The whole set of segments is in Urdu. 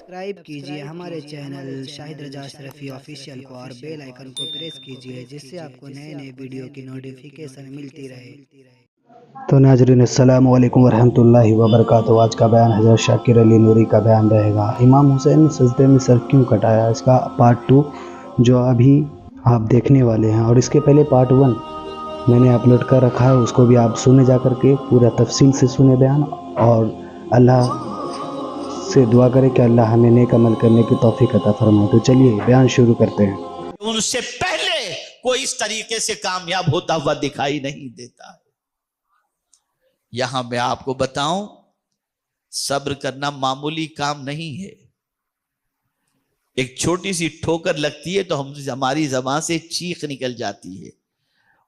سبسکرائب کیجئے ہمارے چینل شاہد رجا اشرفی آفیشیل کو اور بیل آئیکن کو پریس کیجئے جس سے آپ کو نئے نئے ویڈیو کی نوٹیفیکیشن ملتی رہے۔ تو ناظرین السلام علیکم ورحمۃ اللہ وبرکاتہ۔ آج کا بیان حضرت شاکر علی نوری کا بیان رہے گا۔ امام حسین نے سجدے میں سر کیوں کٹایا، اس کا پارٹ 2 جو ابھی آپ دیکھنے والے ہیں، اور اس کے پہلے پارٹ 1 میں نے اپلوڈ کر رکھا ہے، اس کو بھی آپ سنے جا کر کے پورا تفصیل سے سنے بیان، اور اللہ سے دعا کرے کہ اللہ ہمیں نیک عمل کرنے کی توفیق عطا فرمائے۔ تو چلیے بیان شروع کرتے ہیں۔ ان سے پہلے کوئی اس طریقے سے کامیاب ہوتا ہوا دکھائی نہیں دیتا ہے۔ یہاں میں آپ کو بتاؤں، صبر کرنا معمولی کام نہیں ہے۔ ایک چھوٹی سی ٹھوکر لگتی ہے تو ہماری زبان سے چیخ نکل جاتی ہے،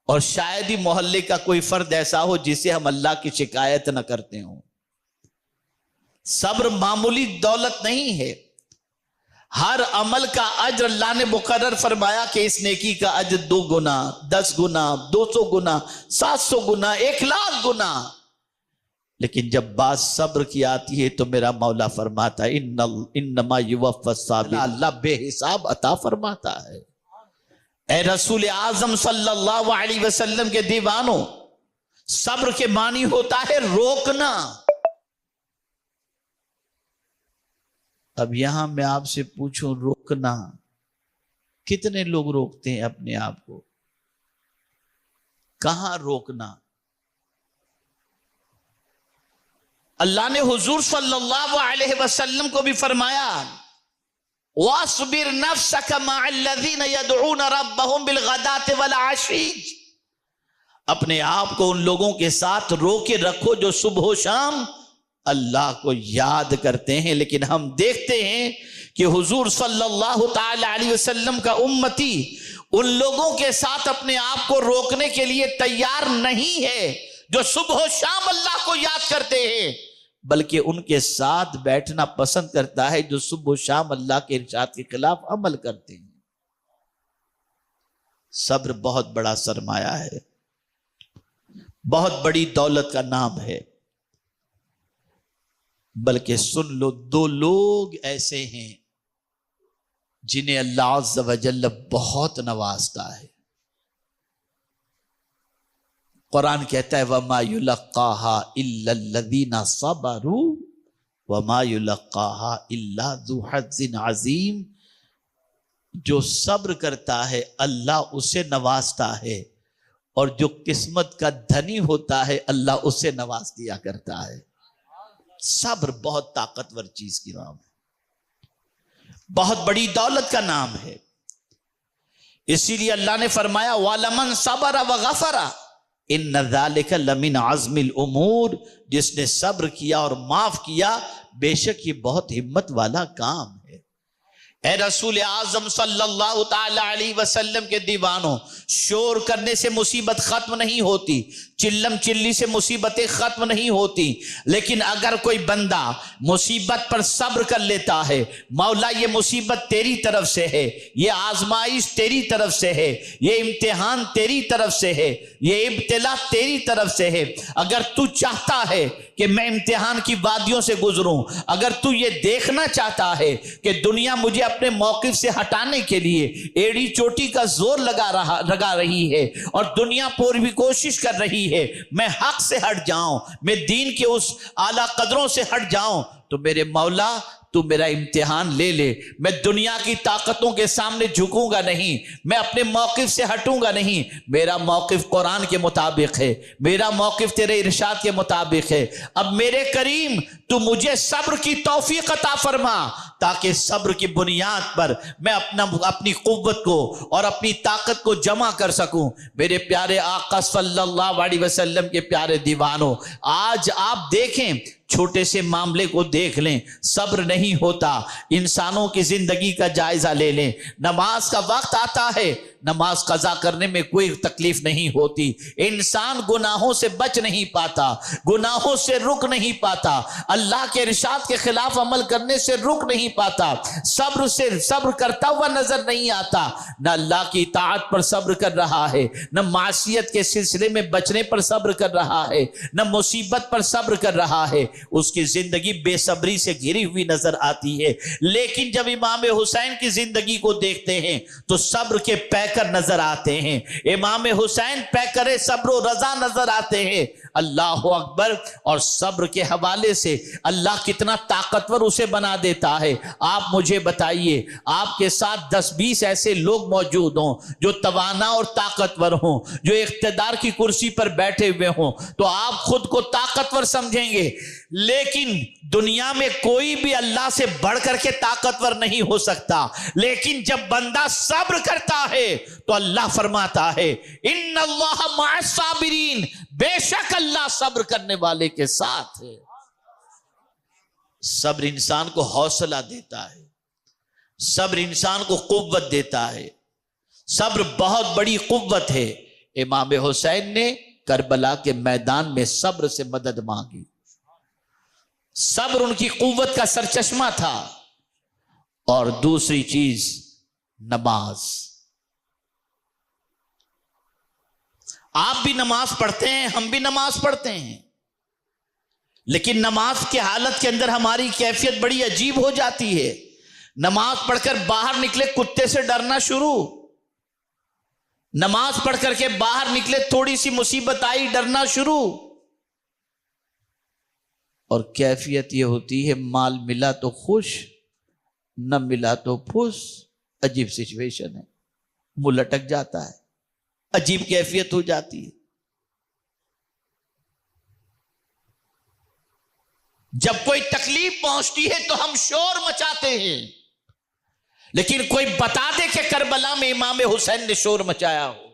اور شاید ہی محلے کا کوئی فرد ایسا ہو جسے ہم اللہ کی شکایت نہ کرتے ہوں۔ صبر معمولی دولت نہیں ہے۔ ہر عمل کا اجر اللہ نے مقرر فرمایا کہ اس نیکی کا اجر 2 گنا، 10 گنا، 200 گنا، 700 گنا، 1,00,000 گنا۔ لیکن جب بات صبر کی آتی ہے تو میرا مولا فرماتا ہے انما یوفی الصابرین، اللہ بے حساب عطا فرماتا ہے۔ اے رسول اعظم صلی اللہ علیہ وسلم کے دیوانوں، صبر کے معنی ہوتا ہے روکنا۔ اب یہاں میں آپ سے پوچھوں، روکنا کتنے لوگ روکتے ہیں اپنے آپ کو؟ کہاں روکنا؟ اللہ نے حضور صلی اللہ علیہ وسلم کو بھی فرمایا وَاصْبِرْ نَفْسَكَ مَعَ الَّذِينَ يَدْعُونَ رَبَّهُمْ بِالْغَدَاةِ وَالْعَشِيِّ، اپنے آپ کو ان لوگوں کے ساتھ روکے رکھو جو صبح و شام اللہ کو یاد کرتے ہیں۔ لیکن ہم دیکھتے ہیں کہ حضور صلی اللہ تعالی علیہ وسلم کا امتی ان لوگوں کے ساتھ اپنے آپ کو روکنے کے لیے تیار نہیں ہے جو صبح و شام اللہ کو یاد کرتے ہیں، بلکہ ان کے ساتھ بیٹھنا پسند کرتا ہے جو صبح و شام اللہ کے ارشاد کے خلاف عمل کرتے ہیں۔ صبر بہت بڑا سرمایہ ہے، بہت بڑی دولت کا نام ہے۔ بلکہ سن لو، 2 لوگ ایسے ہیں جنہیں اللہ عز و جل بہت نوازتا ہے۔ قرآن کہتا ہے وَمَا يُلَقَّاهَا إِلَّا الَّذِينَ صَبَرُوا وَمَا يُلَقَّاهَا إِلَّا ذُو حَظٍّ عَظِيمٍ، جو صبر کرتا ہے اللہ اسے نوازتا ہے، اور جو قسمت کا دھنی ہوتا ہے اللہ اسے نواز دیا کرتا ہے۔ صبر بہت طاقتور چیز کی نام ہے، بہت بڑی دولت کا نام ہے۔ اسی لیے اللہ نے فرمایا وَلَمَنْ صَبَرَ وَغَفَرَ إِنَّ ذَلِكَ لَمِنْ عَزْمِ الْأُمُورِ، جس نے صبر کیا اور معاف کیا بے شک یہ بہت ہمت والا کام ہے۔ اے رسول اعظم صلی اللہ تعالی علیہ وسلم کے دیوانوں، شور کرنے سے مصیبت ختم نہیں ہوتی، چلم چلی سے مصیبتیں ختم نہیں ہوتی، لیکن اگر کوئی بندہ مصیبت پر صبر کر لیتا ہے، مولا یہ مصیبت تیری طرف سے ہے، یہ آزمائش تیری طرف سے ہے، یہ امتحان تیری طرف سے ہے، یہ ابتلا تیری طرف سے ہے، اگر تو چاہتا ہے کہ میں امتحان کی وادیوں سے گزروں، اگر تو یہ دیکھنا چاہتا ہے کہ دنیا مجھے اپنے موقف سے ہٹانے کے لیے ایڑی چوٹی کا زور لگا رہی ہے، اور دنیا پوری بھی کوشش کر رہی ہے میں حق سے ہٹ جاؤں، میں دین کے اس اعلیٰ قدروں سے ہٹ جاؤں، تو میرے مولا تو میرا امتحان لے لے، میں دنیا کی طاقتوں کے سامنے جھکوں گا نہیں، میں اپنے موقف سے ہٹوں گا نہیں، میرا موقف قرآن کے مطابق ہے، میرا موقف تیرے ارشاد کے مطابق ہے۔ اب میرے کریم تو مجھے صبر کی توفیق عطا فرما، تاکہ صبر کی بنیاد پر میں اپنی قوت کو اور اپنی طاقت کو جمع کر سکوں۔ میرے پیارے آقا صلی اللہ علیہ وسلم کے پیارے دیوانوں، آج آپ دیکھیں، چھوٹے سے معاملے کو دیکھ لیں، صبر نہیں ہوتا۔ انسانوں کی زندگی کا جائزہ لے لیں، نماز کا وقت آتا ہے، نماز قضا کرنے میں کوئی تکلیف نہیں ہوتی، انسان گناہوں سے بچ نہیں پاتا، گناہوں سے رک نہیں پاتا، اللہ کے ارشاد کے خلاف عمل کرنے سے رک نہیں پاتا، صبر کرتا ہوا نظر نہیں آتا، نہ اللہ کی اطاعت پر صبر کر رہا ہے، نہ معصیت کے سلسلے میں بچنے پر صبر کر رہا ہے، نہ مصیبت پر صبر کر رہا ہے، اس کی زندگی بے صبری سے گھری ہوئی نظر نظر آتی ہے، لیکن جب امام حسین کی زندگی کو دیکھتے ہیں تو صبر کے پیکر نظر آتے ہیں، امام حسین پیکر صبر و رضا نظر آتے ہیں۔ اللہ اکبر۔ اور صبر کے حوالے سے اللہ کتنا طاقتور اسے بنا دیتا ہے۔ آپ مجھے بتائیے، آپ کے ساتھ 10-20 ایسے لوگ موجود ہوں جو توانا اور طاقتور ہوں، جو اقتدار کی کرسی پر بیٹھے ہوئے ہوں، تو آپ خود کو طاقتور سمجھیں گے، لیکن دنیا میں کوئی بھی اللہ سے بڑھ کر کے طاقتور نہیں ہو سکتا۔ لیکن جب بندہ صبر کرتا ہے تو اللہ فرماتا ہے ان اللہ مع الصابرین، بے شک اللہ صبر کرنے والے کے ساتھ ہے۔ صبر انسان کو حوصلہ دیتا ہے، صبر انسان کو قوت دیتا ہے، صبر بہت بڑی قوت ہے۔ امام حسین نے کربلا کے میدان میں صبر سے مدد مانگی، صبر ان کی قوت کا سرچشمہ تھا۔ اور دوسری چیز نماز۔ آپ بھی نماز پڑھتے ہیں، ہم بھی نماز پڑھتے ہیں، لیکن نماز کے حالت کے اندر ہماری کیفیت بڑی عجیب ہو جاتی ہے۔ نماز پڑھ کر باہر نکلے کتے سے ڈرنا شروع، نماز پڑھ کر کے باہر نکلے تھوڑی سی مصیبت آئی ڈرنا شروع، اور کیفیت یہ ہوتی ہے مال ملا تو خوش، نہ ملا تو پھس۔ عجیب سچویشن ہے، منہ لٹک جاتا ہے، عجیب کیفیت ہو جاتی ہے۔ جب کوئی تکلیف پہنچتی ہے تو ہم شور مچاتے ہیں، لیکن کوئی بتا دے کہ کربلا میں امام حسین نے شور مچایا ہو،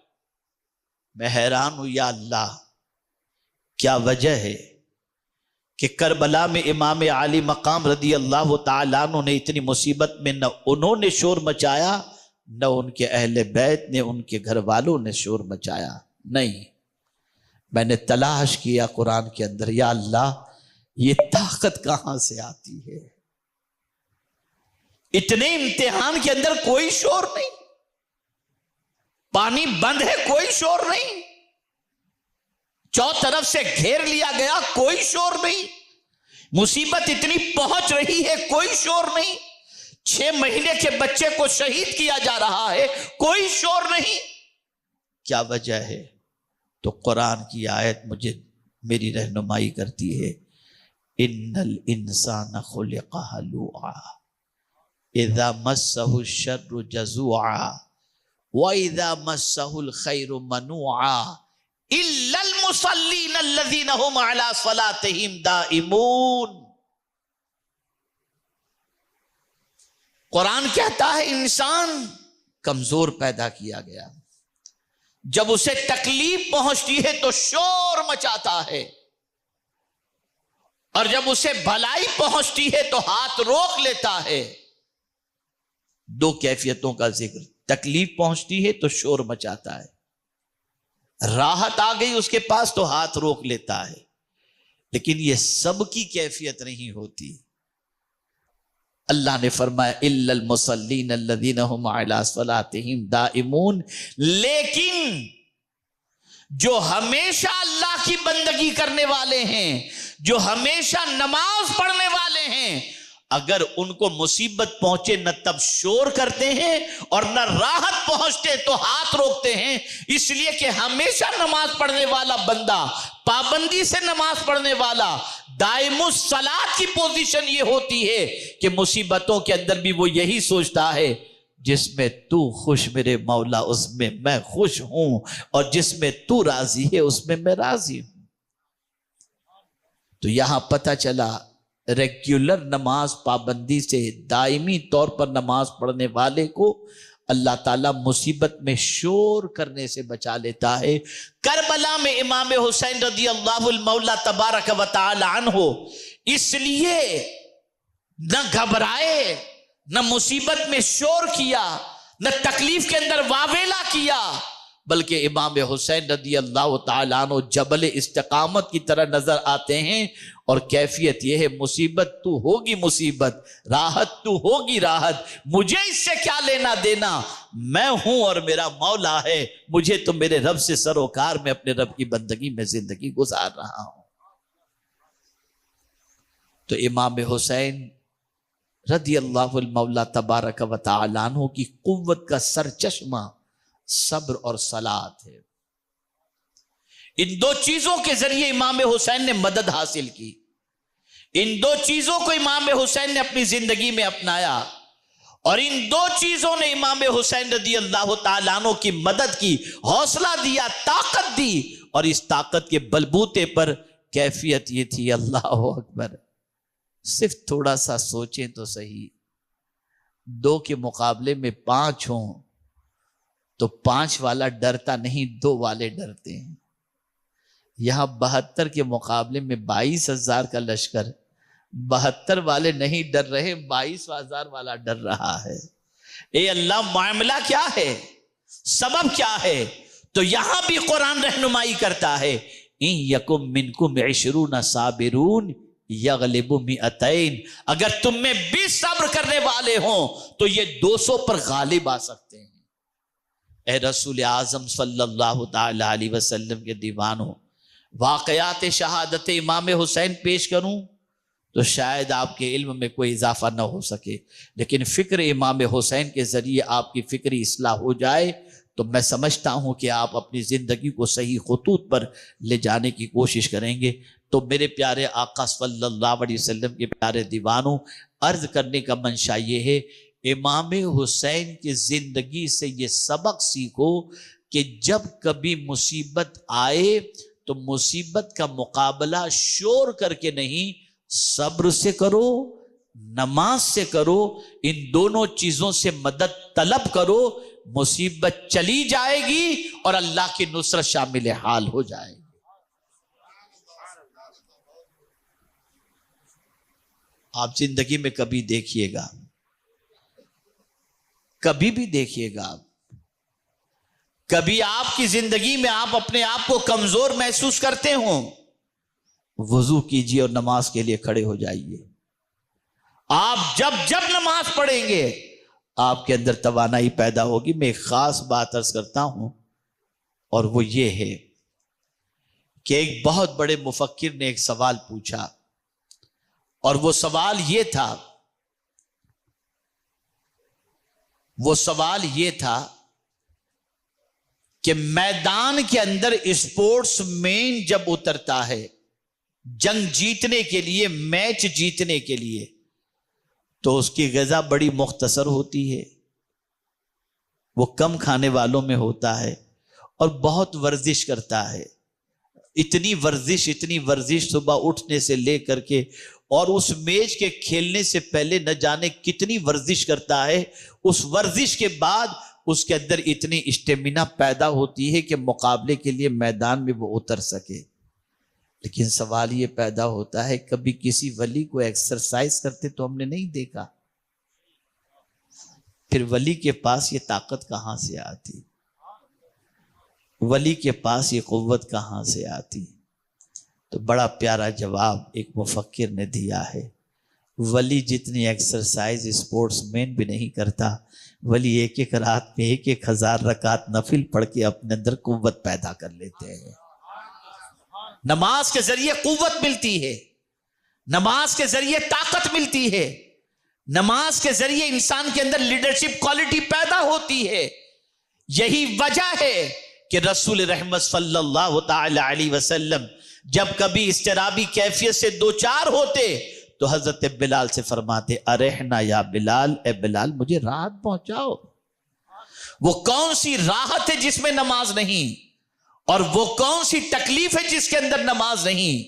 میں حیران ہوں، یا اللہ کیا وجہ ہے کہ کربلا میں امام عالی مقام رضی اللہ تعالیٰ عنہ نے اتنی مصیبت میں نہ انہوں نے شور مچایا، نہ ان کے اہل بیت نے، ان کے گھر والوں نے شور مچایا؟ نہیں، میں نے تلاش کیا قرآن کے اندر، یا اللہ یہ طاقت کہاں سے آتی ہے؟ اتنے امتحان کے اندر کوئی شور نہیں، پانی بند ہے کوئی شور نہیں، چوطرف سے گھیر لیا گیا کوئی شور نہیں، مصیبت اتنی پہنچ رہی ہے کوئی شور نہیں، 6 مہینے کے بچے کو شہید کیا جا رہا ہے کوئی شور نہیں۔ کیا وجہ ہے؟ تو قرآن کی آیت مجھے میری رہنمائی کرتی ہے، ان الانسان خلق ہلوعا اذا مسہ الشر جزوعا واذا مسہ الخیر منوعا الا المصلین الذین هم علی صلاتهم دائمون۔ قرآن کہتا ہے انسان کمزور پیدا کیا گیا، جب اسے تکلیف پہنچتی ہے تو شور مچاتا ہے، اور جب اسے بھلائی پہنچتی ہے تو ہاتھ روک لیتا ہے۔ 2 کیفیتوں کا ذکر، تکلیف پہنچتی ہے تو شور مچاتا ہے، راحت آ گئی اس کے پاس تو ہاتھ روک لیتا ہے۔ لیکن یہ سب کی کیفیت نہیں ہوتی۔ اللہ نے فرمایا الا المصلین الذین هم علی صلاتهم دائمون، لیکن جو ہمیشہ اللہ کی بندگی کرنے والے ہیں، جو ہمیشہ نماز پڑھنے والے ہیں، اگر ان کو مصیبت پہنچے نہ تب شور کرتے ہیں اور نہ راحت پہنچتے تو ہاتھ روکتے ہیں، اس لیے کہ ہمیشہ نماز پڑھنے والا بندہ، پابندی سے نماز پڑھنے والا، دائم الصلاۃ کی پوزیشن یہ ہوتی ہے کہ مصیبتوں کے اندر بھی وہ یہی سوچتا ہے جس میں تو خوش میرے مولا اس میں میں خوش ہوں، اور جس میں تو راضی ہے اس میں میں راضی ہوں۔ تو یہاں پتہ چلا ریگولر نماز پابندی سے دائمی طور پر نماز پڑھنے والے کو اللہ تعالیٰ مصیبت میں شور کرنے سے بچا لیتا ہے۔ کربلا میں امام حسین رضی اللہ المولا تبارک و تعالی عنہ اس لیے نہ گھبرائے، نہ مصیبت میں شور کیا، نہ تکلیف کے اندر واویلا کیا، بلکہ امام حسین رضی اللہ تعالیٰ عنہ جبل استقامت کی طرح نظر آتے ہیں، اور کیفیت یہ ہے مصیبت تو ہوگی مصیبت، راحت تو ہوگی راحت، مجھے اس سے کیا لینا دینا، میں ہوں اور میرا مولا ہے، مجھے تو میرے رب سے سروکار میں اپنے رب کی بندگی میں زندگی گزار رہا ہوں۔ تو امام حسین رضی اللہ المولا تبارک و تعالی عنہ کی قوت کا سرچشمہ صبر اور صلات ہے۔ ان دو چیزوں کے ذریعے امام حسین نے مدد حاصل کی، ان دو چیزوں کو امام حسین نے اپنی زندگی میں اپنایا، اور ان دو چیزوں نے امام حسین رضی اللہ تعالیٰ عنہ کی مدد کی، حوصلہ دیا، طاقت دی، اور اس طاقت کے بلبوتے پر کیفیت یہ تھی، اللہ اکبر، صرف تھوڑا سا سوچیں تو صحیح، 2 کے مقابلے میں 5 ہوں تو 5 والا ڈرتا نہیں، 2 والے ڈرتے ہیں۔ یہاں 72 کے مقابلے میں 22,000 کا لشکر، 72 والے نہیں ڈر رہے، 22,000 والا ڈر رہا ہے۔ اے اللہ، معاملہ کیا ہے، سبب کیا ہے؟ تو یہاں بھی قرآن رہنمائی کرتا ہے، ان یکم منکم 20 صابرون یغلبوا 200، اگر تم میں 20 صبر کرنے والے ہوں تو یہ 200 پر غالب آ سکتے ہیں۔ اے رسول اعظم صلی اللہ تعالی علیہ وسلم کے دیوانوں، واقعات شہادت امام حسین پیش کروں تو شاید آپ کے علم میں کوئی اضافہ نہ ہو سکے، لیکن فکر امام حسین کے ذریعے آپ کی فکری اصلاح ہو جائے تو میں سمجھتا ہوں کہ آپ اپنی زندگی کو صحیح خطوط پر لے جانے کی کوشش کریں گے۔ تو میرے پیارے آقا صلی اللہ علیہ وسلم کے پیارے دیوانوں، عرض کرنے کا منشا یہ ہے، امام حسین کی زندگی سے یہ سبق سیکھو کہ جب کبھی مصیبت آئے تو مصیبت کا مقابلہ شور کر کے نہیں، صبر سے کرو، نماز سے کرو، ان دونوں چیزوں سے مدد طلب کرو، مصیبت چلی جائے گی اور اللہ کی نصرت شامل حال ہو جائے گی۔ آپ زندگی میں کبھی دیکھیے گا، کبھی بھی دیکھیے گا، کبھی آپ کی زندگی میں آپ اپنے آپ کو کمزور محسوس کرتے ہوں، وضو کیجئے اور نماز کے لیے کھڑے ہو جائیے۔ آپ جب نماز پڑھیں گے آپ کے اندر توانائی پیدا ہوگی۔ میں ایک خاص بات عرض کرتا ہوں، اور وہ یہ ہے کہ ایک بہت بڑے مفکر نے ایک سوال پوچھا، اور وہ سوال یہ تھا کہ میدان کے اندر اسپورٹس مین جب اترتا ہے جنگ جیتنے کے لیے، میچ جیتنے کے لیے، تو اس کی غذا بڑی مختصر ہوتی ہے، وہ کم کھانے والوں میں ہوتا ہے، اور بہت ورزش کرتا ہے، اتنی ورزش صبح اٹھنے سے لے کر کے، اور اس میچ کے کھیلنے سے پہلے نہ جانے کتنی ورزش کرتا ہے، اس ورزش کے بعد اس کے اندر اتنی اسٹیمنا پیدا ہوتی ہے کہ مقابلے کے لیے میدان میں وہ اتر سکے۔ لیکن سوال یہ پیدا ہوتا ہے، کبھی کسی ولی کو ایکسرسائز کرتے تو ہم نے نہیں دیکھا، پھر ولی کے پاس یہ طاقت کہاں سے آتی، ولی کے پاس یہ قوت کہاں سے آتی؟ تو بڑا پیارا جواب ایک مفکر نے دیا ہے، ولی جتنی ایکسرسائز اسپورٹس مین بھی نہیں کرتا، ولی ایک رات میں 1,000 رکعت نفل پڑھ کے اپنے اندر قوت پیدا کر لیتے ہیں۔ نماز کے ذریعے قوت ملتی ہے، نماز کے ذریعے طاقت ملتی ہے، نماز کے ذریعے انسان کے اندر لیڈرشپ کوالٹی پیدا ہوتی ہے۔ یہی وجہ ہے کہ رسول رحمت صلی اللہ تعالی علیہ وسلم جب کبھی اضطرابی کیفیت سے دوچار ہوتے تو حضرت بلال سے فرماتے، ارحنا یا بلال، اے بلال مجھے راحت پہنچاؤ۔ وہ کون سی راحت ہے جس میں نماز نہیں، اور وہ کون سی تکلیف ہے جس کے اندر نماز نہیں؟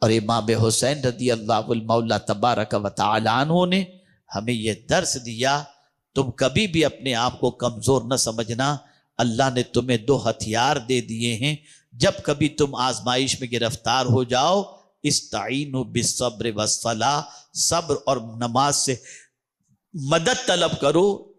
اور امام حسین رضی اللہ المولا تبارک و تعالی عنہ نے ہمیں یہ درس دیا، تم کبھی بھی اپنے آپ کو کمزور نہ سمجھنا، اللہ نے تمہیں 2 ہتھیار دے دیے ہیں، جب کبھی تم آزمائش میں گرفتار ہو جاؤ، استعینوا بالصبر والصلاۃ، صبر اور نماز سے مدد طلب کرو۔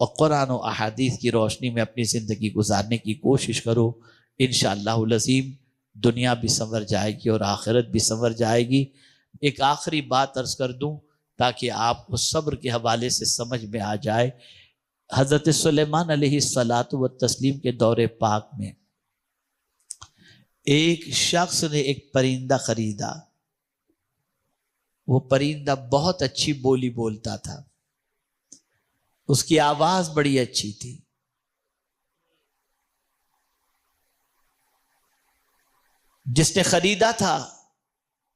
اور قرآن و احادیث کی روشنی میں اپنی زندگی گزارنے کی کوشش کرو، انشاءاللہ العظیم دنیا بھی سنور جائے گی اور آخرت بھی سنور جائے گی۔ ایک آخری بات عرض کر دوں تاکہ آپ کو صبر کے حوالے سے سمجھ میں آ جائے۔ حضرت سلیمان علیہ الصلاۃ والتسلیم کے دور پاک میں ایک شخص نے ایک پرندہ خریدا۔ وہ پرندہ بہت اچھی بولی بولتا تھا، اس کی آواز بڑی اچھی تھی۔ جس نے خریدا تھا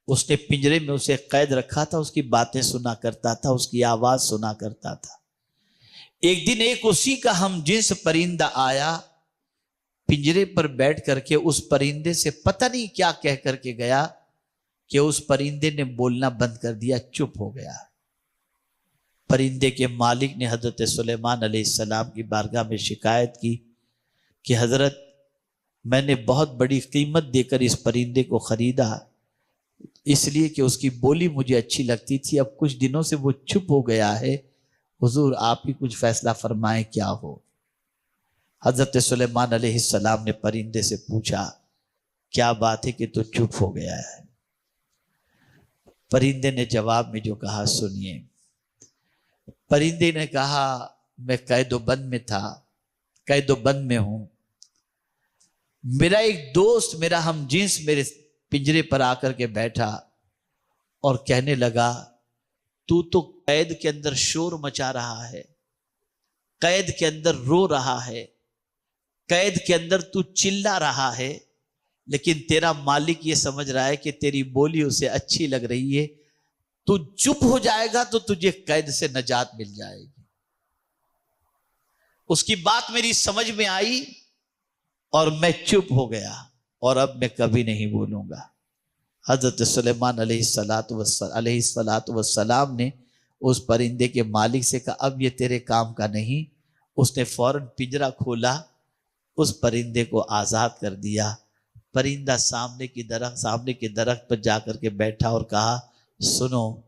اس نے پنجرے میں اسے قید رکھا تھا، اس کی باتیں سنا کرتا تھا، اس کی آواز سنا کرتا تھا۔ ایک دن ایک اسی کا ہم جنس پرندہ آیا، پنجرے پر بیٹھ کر کے اس پرندے سے پتہ نہیں کیا کہہ کر کے گیا کہ اس پرندے نے بولنا بند کر دیا، چپ ہو گیا۔ پرندے کے مالک نے حضرت سلیمان علیہ السلام کی بارگاہ میں شکایت کی کہ حضرت میں نے بہت بڑی قیمت دے کر اس پرندے کو خریدا، اس لیے کہ اس کی بولی مجھے اچھی لگتی تھی، اب کچھ دنوں سے وہ چپ ہو گیا ہے، حضور آپ ہی کچھ فیصلہ فرمائیں کیا ہو۔ حضرت سلیمان علیہ السلام نے پرندے سے پوچھا کیا بات ہے کہ تو چپ ہو گیا ہے؟ پرندے نے جواب میں جو کہا سنیے۔ پرندے نے کہا میں قید و بند میں تھا، قید و بند میں ہوں، میرا ایک دوست میرا ہم جنس میرے پنجرے پر آ کر کے بیٹھا اور کہنے لگا تو قید کے اندر شور مچا رہا ہے، قید کے اندر رو رہا ہے، قید کے اندر تو چلا رہا ہے، لیکن تیرا مالک یہ سمجھ رہا ہے کہ تیری بولی اسے اچھی لگ رہی ہے، تو چپ ہو جائے گا تو تجھے قید سے نجات مل جائے گی۔ اس کی بات میری سمجھ میں آئی اور میں چپ ہو گیا، اور اب میں کبھی نہیں بولوں گا۔ حضرت سلیمان علیہ السلام نے اس پرندے کے مالک سے کہا اب یہ تیرے کام کا نہیں۔ اس نے فوراً پنجرا کھولا، اس پرندے کو آزاد کر دیا۔ پرندہ سامنے کے درخت پر جا کر کے بیٹھا اور کہا سنو،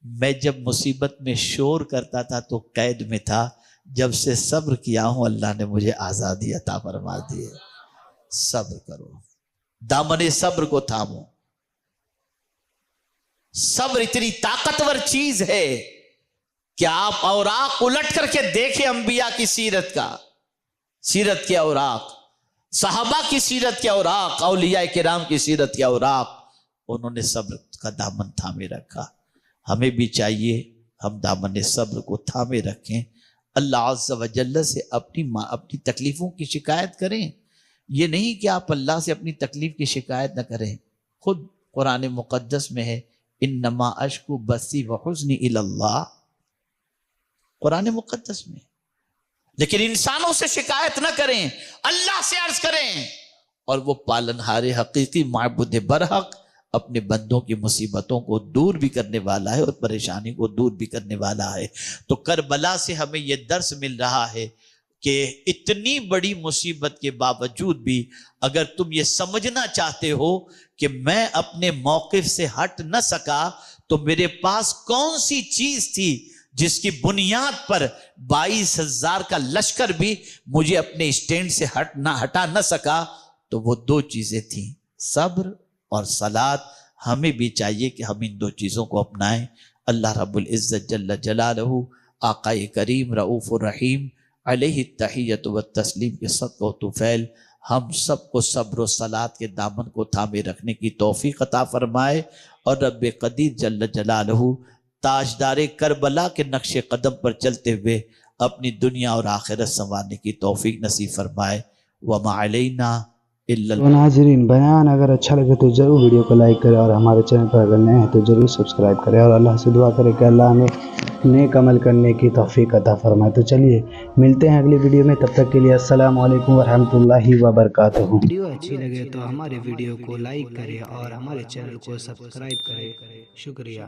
میں جب مصیبت میں شور کرتا تھا تو قید میں تھا، جب سے صبر کیا ہوں اللہ نے مجھے آزادی عطا فرما دی ہے۔ صبر کرو، دامن صبر کو تھامو۔ صبر اتنی طاقتور چیز ہے کہ آپ اوراق الٹ کر کے دیکھیں انبیاء کی سیرت کے اوراق، صحابہ کی سیرت کے اوراق، اولیاء کرام کی سیرت کے اوراق، انہوں نے صبر کا دامن تھامے رکھا۔ ہمیں بھی چاہیے ہم دامن صبر کو تھامے رکھیں، اللہ عز و جل سے اپنی تکلیفوں کی شکایت کریں۔ یہ نہیں کہ آپ اللہ سے اپنی تکلیف کی شکایت نہ کریں، خود قرآن مقدس میں ہے انما اشکو بثی وحزنی الی اللہ، قرآن مقدس میں۔ لیکن انسانوں سے شکایت نہ کریں، اللہ سے عرض کریں، اور وہ پالنہار حقیقی معبود برحق اپنے بندوں کی مصیبتوں کو دور بھی کرنے والا ہے اور پریشانی کو دور بھی کرنے والا ہے۔ تو کربلا سے ہمیں یہ درس مل رہا ہے کہ اتنی بڑی مصیبت کے باوجود بھی اگر تم یہ سمجھنا چاہتے ہو کہ میں اپنے موقف سے ہٹ نہ سکا تو میرے پاس کون سی چیز تھی جس کی بنیاد پر 22,000 کا لشکر بھی مجھے اپنے اسٹینڈ سے ہٹا نہ سکا، تو وہ دو چیزیں تھیں، صبر اور صلاۃ۔ ہمیں بھی چاہیے کہ ہم ان دو چیزوں کو اپنائیں۔ اللہ رب العزت جل جلالہ آقا کریم رؤوف الرحیم علیہ التحیۃ والتسلیم کے صدقہ و طفیل ہم سب کو صبر و صلاۃ کے دامن کو تھامے رکھنے کی توفیق عطا فرمائے، اور رب قدیر جل جلالہ تاجدار کربلا کے نقش قدم پر چلتے ہوئے اپنی دنیا اور آخرت سنوارنے کی توفیق نصیب فرمائے۔ وما علینا الا تو ناظرین، بیان اگر اچھا لگے تو ضرور ویڈیو کو لائک کریں، اور ہمارے چینل پر اگر نئے ہیں تو ضرور سبسکرائب کریں، اور اللہ سے دعا کریں کہ اللہ ہمیں نیک عمل کرنے کی توفیق عطا فرمائے۔ تو چلیے ملتے ہیں اگلی ویڈیو میں، تب تک کے لیے السلام علیکم ورحمۃ اللہ وبرکاتہ۔ ویڈیو اچھی لگے تو ہمارے ویڈیو کو لائک کریں اور ہمارے چینل کو سبسکرائب کریں۔ شکریہ۔